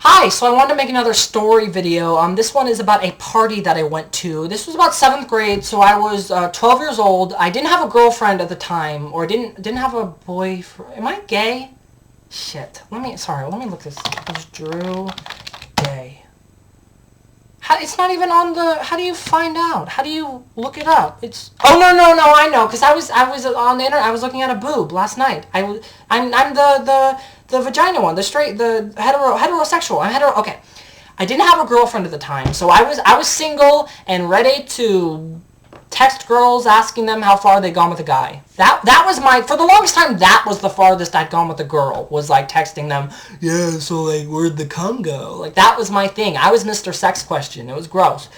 Hi, so I wanted to make another story video. This one is about a party that I went to. This was about 7th grade, so I was 12 years old. I didn't have a girlfriend at the time, or didn't have a boyfriend. Am I gay? Shit. Let me look this up. It was Drew gay. It's not even on the, how do you find out? How do you look it up? Oh, no, I know, because I was on the internet, I was looking at a boob last night. I'm the vagina one, the straight, the heterosexual. I'm hetero, okay. I didn't have a girlfriend at the time, so I was single and ready to text girls asking them how far they'd gone with a guy. That was for the longest time, that was the farthest I'd gone with a girl, was like texting them, yeah, so like, where'd the cum go? Like, that was my thing. I was Mr. Sex Question. It was gross.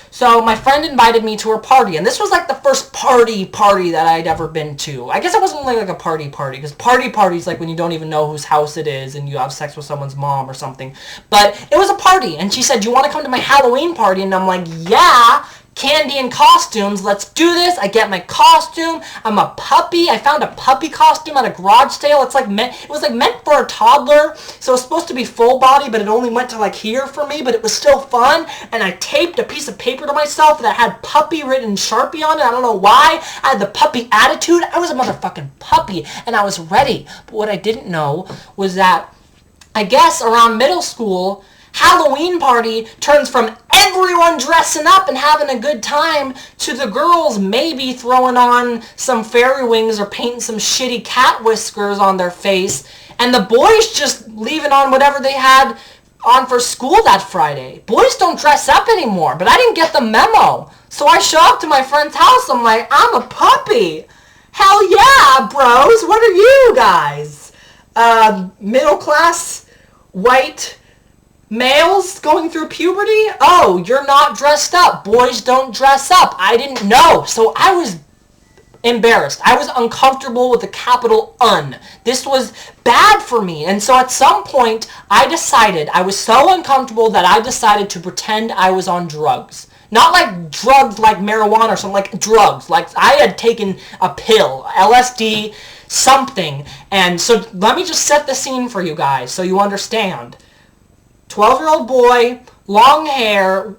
So my friend invited me to her party, and this was like the first party that I'd ever been to. I guess it wasn't like a party, because party's like when you don't even know whose house it is and you have sex with someone's mom or something. But it was a party, and she said, do you want to come to my Halloween party? And I'm like, yeah, candy and costumes, let's do this. I get my costume. I'm a puppy. I found a puppy costume at a garage sale. It was meant for a toddler, so it was supposed to be full body, but it only went to like here for me, but it was still fun. And I taped a piece of paper to myself that had puppy written in Sharpie on it. I don't know why. I had the puppy attitude. I was a motherfucking puppy, and I was ready. But what I didn't know was that, I guess around middle school, Halloween party turns from everyone dressing up and having a good time to the girls maybe throwing on some fairy wings or painting some shitty cat whiskers on their face, and the boys just leaving on whatever they had on for school that Friday. Boys don't dress up anymore, but I didn't get the memo. So I show up to my friend's house, I'm like, I'm a puppy. Hell yeah, bros. What are you guys? Middle class, white males going through puberty? Oh, you're not dressed up. Boys don't dress up. I didn't know. So I was embarrassed. I was uncomfortable with the capital UN. This was bad for me. And so at some point, I was so uncomfortable that I decided to pretend I was on drugs. Not like drugs like marijuana or something, like drugs. Like I had taken a pill, LSD, something. And so let me just set the scene for you guys so you understand. 12-year-old boy, long hair.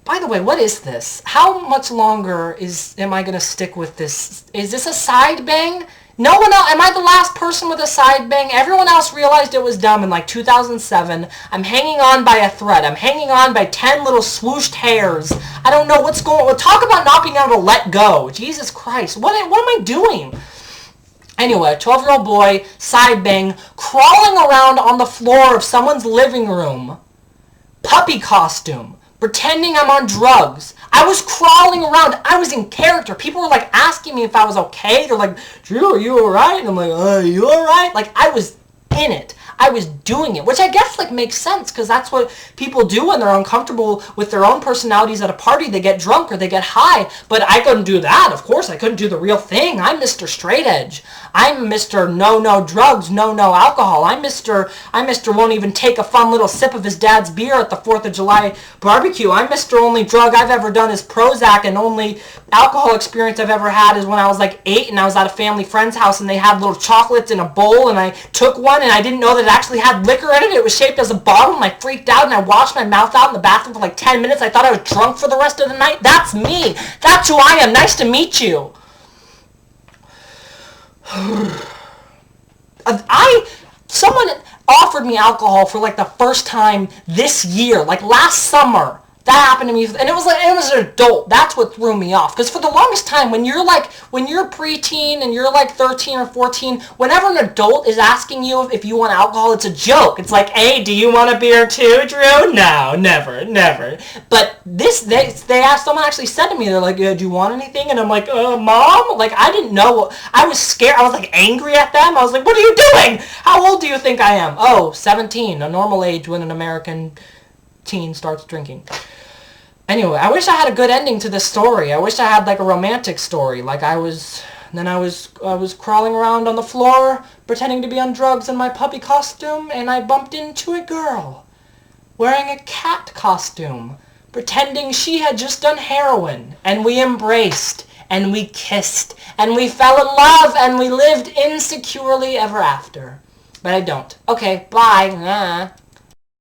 By the way, what is this? How much longer am I going to stick with this? Is this a side bang? No one else. Am I the last person with a side bang? Everyone else realized it was dumb in like 2007. I'm hanging on by a thread. I'm hanging on by 10 little swooshed hairs. I don't know what's going on. Talk about not being able to let go. Jesus Christ. What am I doing? Anyway, 12-year-old boy, side bang, crawling around on the floor of someone's living room. Puppy costume. Pretending I'm on drugs. I was crawling around. I was in character. People were like asking me if I was okay. They're like, Drew, are you alright? And I'm like, are you alright? Like, I was in it. I was doing it, which I guess like makes sense because that's what people do when they're uncomfortable with their own personalities at a party. They get drunk or they get high, but I couldn't do that. Of course, I couldn't do the real thing. I'm Mr. Straight Edge. I'm Mr. No drugs, no alcohol. I'm Mr. won't even take a fun little sip of his dad's beer at the 4th of July barbecue. I'm Mr. Only drug I've ever done is Prozac, and only alcohol experience I've ever had is when I was like 8 and I was at a family friend's house and they had little chocolates in a bowl and I took one and I didn't know that it actually had liquor in it. It was shaped as a bottle and I freaked out and I washed my mouth out in the bathroom for like 10 minutes. I thought I was drunk for the rest of the night. That's me. That's who I am. Nice to meet you. Someone offered me alcohol for like the first time this year, like last summer. That happened to me, and it was an adult. That's what threw me off. Because for the longest time, when you're preteen and you're like 13 or 14, whenever an adult is asking you if you want alcohol, it's a joke. It's like, hey, do you want a beer too, Drew? No, never. But they asked, someone actually said to me, they're like, do you want anything? And I'm like, Mom? Like, I didn't know. I was scared. I was like angry at them. I was like, what are you doing? How old do you think I am? Oh, 17, a normal age when an American teen starts drinking. Anyway, I wish I had a good ending to this story. I wish I had like a romantic story. Like I was crawling around on the floor pretending to be on drugs in my puppy costume, and I bumped into a girl wearing a cat costume pretending she had just done heroin, and we embraced and we kissed and we fell in love and we lived insecurely ever after. But I don't. Okay, bye.